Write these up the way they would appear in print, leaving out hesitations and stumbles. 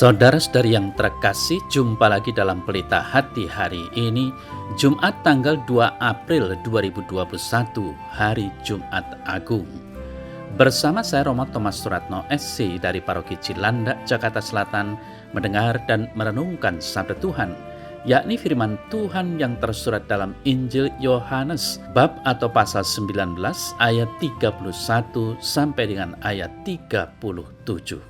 Saudara-saudari yang terkasih, jumpa lagi dalam Pelita Hati hari ini, Jumat tanggal 2 April 2021, hari Jumat Agung. Bersama saya Romo Thomas Suratno SC dari Paroki Cilandak, Jakarta Selatan, mendengar dan merenungkan sabda Tuhan, yakni firman Tuhan yang tersurat dalam Injil Yohanes, bab atau pasal 19 ayat 31 sampai dengan ayat 37.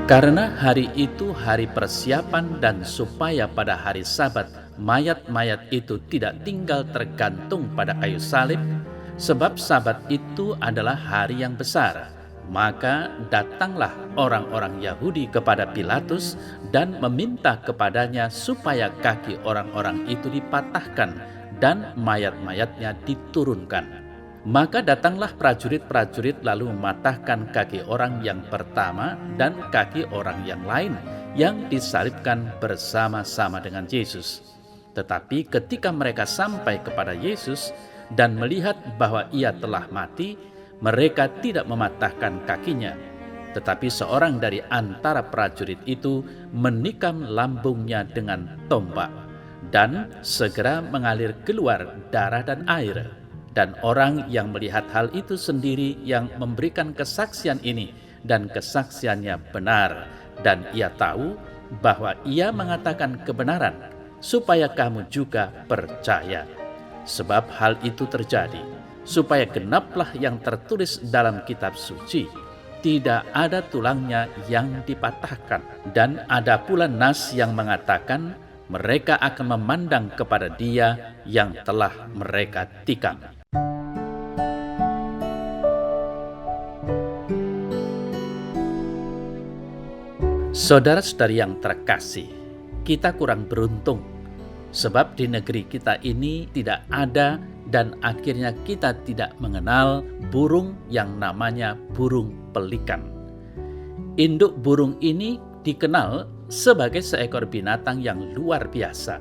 Karena hari itu hari persiapan dan supaya pada hari Sabat mayat-mayat itu tidak tinggal tergantung pada kayu salib, sebab Sabat itu adalah hari yang besar. Maka datanglah orang-orang Yahudi kepada Pilatus dan meminta kepadanya supaya kaki orang-orang itu dipatahkan dan mayat-mayatnya diturunkan. Maka datanglah prajurit-prajurit lalu mematahkan kaki orang yang pertama dan kaki orang yang lain yang disalibkan bersama-sama dengan Yesus. Tetapi ketika mereka sampai kepada Yesus dan melihat bahwa ia telah mati, mereka tidak mematahkan kakinya. Tetapi seorang dari antara prajurit itu menikam lambungnya dengan tombak, dan segera mengalir keluar darah dan air. Dan orang yang melihat hal itu sendiri yang memberikan kesaksian ini, dan kesaksiannya benar, dan ia tahu bahwa ia mengatakan kebenaran, supaya kamu juga percaya. Sebab hal itu terjadi, supaya genaplah yang tertulis dalam kitab suci, tidak ada tulangnya yang dipatahkan. Dan ada pula nas yang mengatakan, mereka akan memandang kepada Dia yang telah mereka tikam. Saudara-saudari yang terkasih, kita kurang beruntung, sebab di negeri kita ini tidak ada dan akhirnya kita tidak mengenal burung yang namanya burung pelikan. Induk burung ini dikenal sebagai seekor binatang yang luar biasa.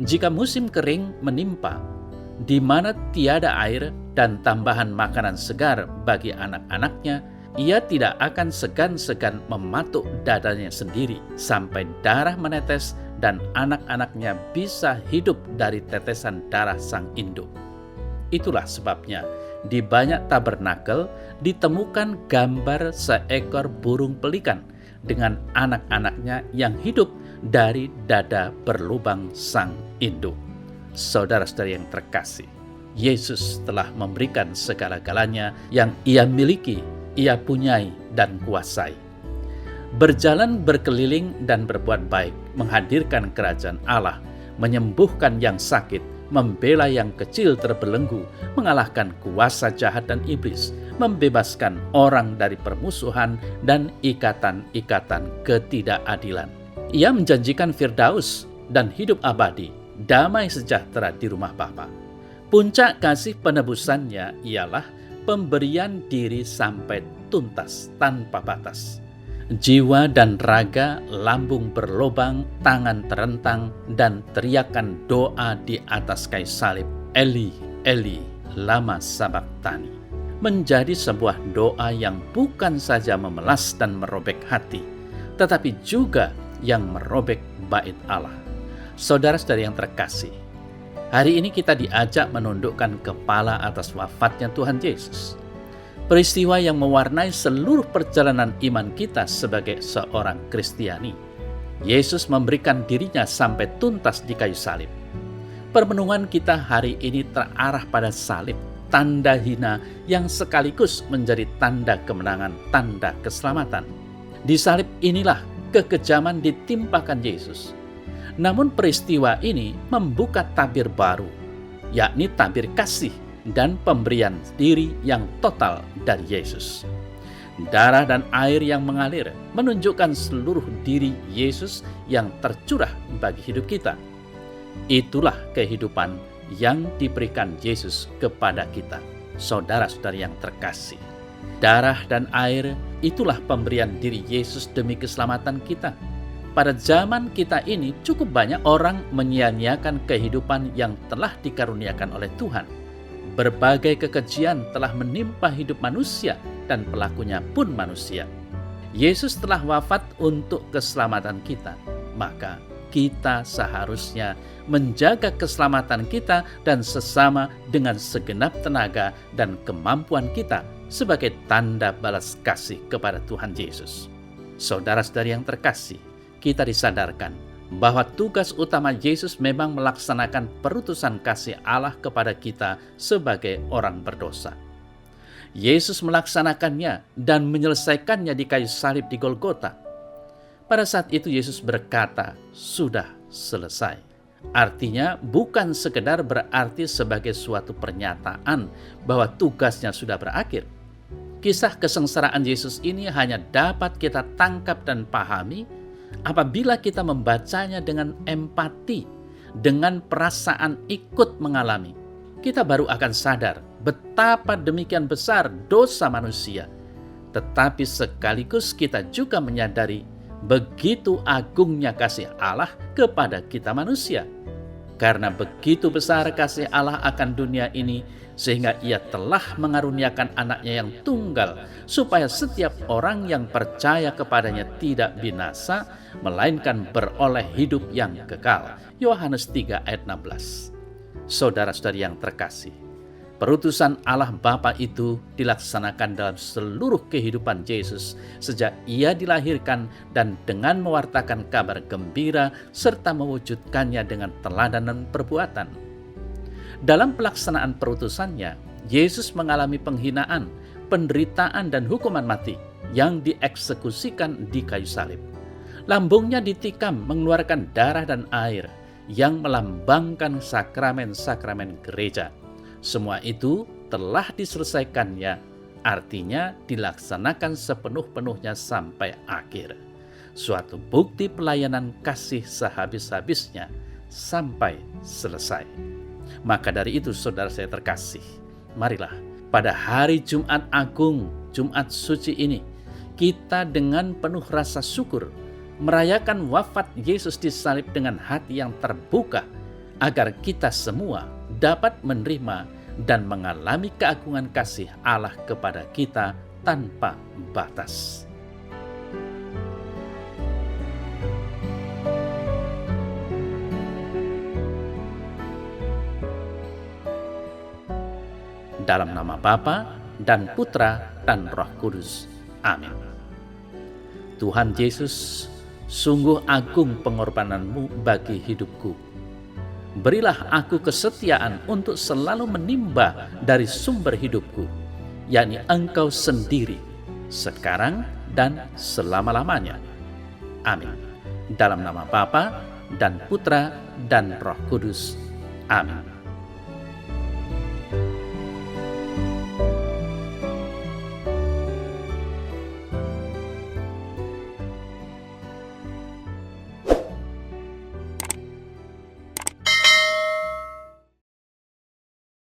Jika musim kering menimpa, di mana tiada air dan tambahan makanan segar bagi anak-anaknya, ia tidak akan segan-segan mematuk dadanya sendiri sampai darah menetes dan anak-anaknya bisa hidup dari tetesan darah sang induk. Itulah sebabnya di banyak tabernakel ditemukan gambar seekor burung pelikan dengan anak-anaknya yang hidup dari dada berlubang sang induk. Saudara-saudari yang terkasih, Yesus telah memberikan segala-galanya yang Ia miliki, Ia punyai dan kuasai. Berjalan berkeliling dan berbuat baik, menghadirkan kerajaan Allah, menyembuhkan yang sakit, membela yang kecil terbelenggu, mengalahkan kuasa jahat dan iblis, membebaskan orang dari permusuhan dan ikatan-ikatan ketidakadilan. Ia menjanjikan firdaus dan hidup abadi, damai sejahtera di rumah Bapa. Puncak kasih penebusannya ialah pemberian diri sampai tuntas tanpa batas. Jiwa dan raga, lambung berlobang, tangan terentang, dan teriakan doa di atas kayu salib, Eli, Eli, lama sabachthani, menjadi sebuah doa yang bukan saja memelas dan merobek hati, tetapi juga yang merobek bait Allah. Saudara-saudari yang terkasih, hari ini kita diajak menundukkan kepala atas wafatnya Tuhan Yesus. Peristiwa yang mewarnai seluruh perjalanan iman kita sebagai seorang Kristiani. Yesus memberikan dirinya sampai tuntas di kayu salib. Permenungan kita hari ini terarah pada salib, tanda hina yang sekaligus menjadi tanda kemenangan, tanda keselamatan. Di salib inilah kekejaman ditimpakan Yesus. Namun peristiwa ini membuka tabir baru, yakni tabir kasih dan pemberian diri yang total dari Yesus. Darah dan air yang mengalir menunjukkan seluruh diri Yesus yang tercurah bagi hidup kita. Itulah kehidupan yang diberikan Yesus kepada kita, saudara-saudari yang terkasih. Darah dan air itulah pemberian diri Yesus demi keselamatan kita. Pada zaman kita ini cukup banyak orang menyia-nyiakan kehidupan yang telah dikaruniakan oleh Tuhan. berbagai kekejian telah menimpa hidup manusia dan pelakunya pun manusia. Yesus telah wafat untuk keselamatan kita, maka kita seharusnya menjaga keselamatan kita dan sesama dengan segenap tenaga dan kemampuan kita sebagai tanda balas kasih kepada Tuhan Yesus. Saudara-saudari yang terkasih, kita disadarkan bahwa tugas utama Yesus memang melaksanakan perutusan kasih Allah kepada kita sebagai orang berdosa. Yesus melaksanakannya dan menyelesaikannya di kayu salib di Golgota. Pada saat itu Yesus berkata, "Sudah selesai." Artinya bukan sekedar berarti sebagai suatu pernyataan bahwa tugasnya sudah berakhir. Kisah kesengsaraan Yesus ini hanya dapat kita tangkap dan pahami apabila kita membacanya dengan empati, dengan perasaan ikut mengalami. Kita baru akan sadar betapa demikian besar dosa manusia. Tetapi sekaligus kita juga menyadari begitu agungnya kasih Allah kepada kita manusia. Karena begitu besar kasih Allah akan dunia ini, sehingga Ia telah mengaruniakan anaknya yang tunggal, supaya setiap orang yang percaya kepadanya tidak binasa, melainkan beroleh hidup yang kekal. Yohanes 3 ayat 16. Saudara-saudari yang terkasih, perutusan Allah Bapa itu dilaksanakan dalam seluruh kehidupan Yesus sejak Ia dilahirkan dan dengan mewartakan kabar gembira serta mewujudkannya dengan teladan dan perbuatan. Dalam pelaksanaan perutusannya, Yesus mengalami penghinaan, penderitaan dan hukuman mati yang dieksekusikan di kayu salib. Lambungnya ditikam mengeluarkan darah dan air yang melambangkan sakramen-sakramen gereja. Semua itu telah diselesaikannya, artinya dilaksanakan sepenuh-penuhnya sampai akhir. Suatu bukti pelayanan kasih sehabis-habisnya sampai selesai. Maka dari itu saudara saya terkasih, marilah pada hari Jumat Agung, Jumat Suci ini, kita dengan penuh rasa syukur merayakan wafat Yesus di salib dengan hati yang terbuka, agar kita semua dapat menerima dan mengalami keagungan kasih Allah kepada kita tanpa batas. Dalam nama Bapa dan Putra dan Roh Kudus. Amin. Tuhan Yesus, sungguh agung pengorbananmu bagi hidupku. Berilah aku kesetiaan untuk selalu menimba dari sumber hidupku, yakni Engkau sendiri, sekarang dan selama-lamanya. Amin. Dalam nama Bapa dan Putra dan Roh Kudus. Amin.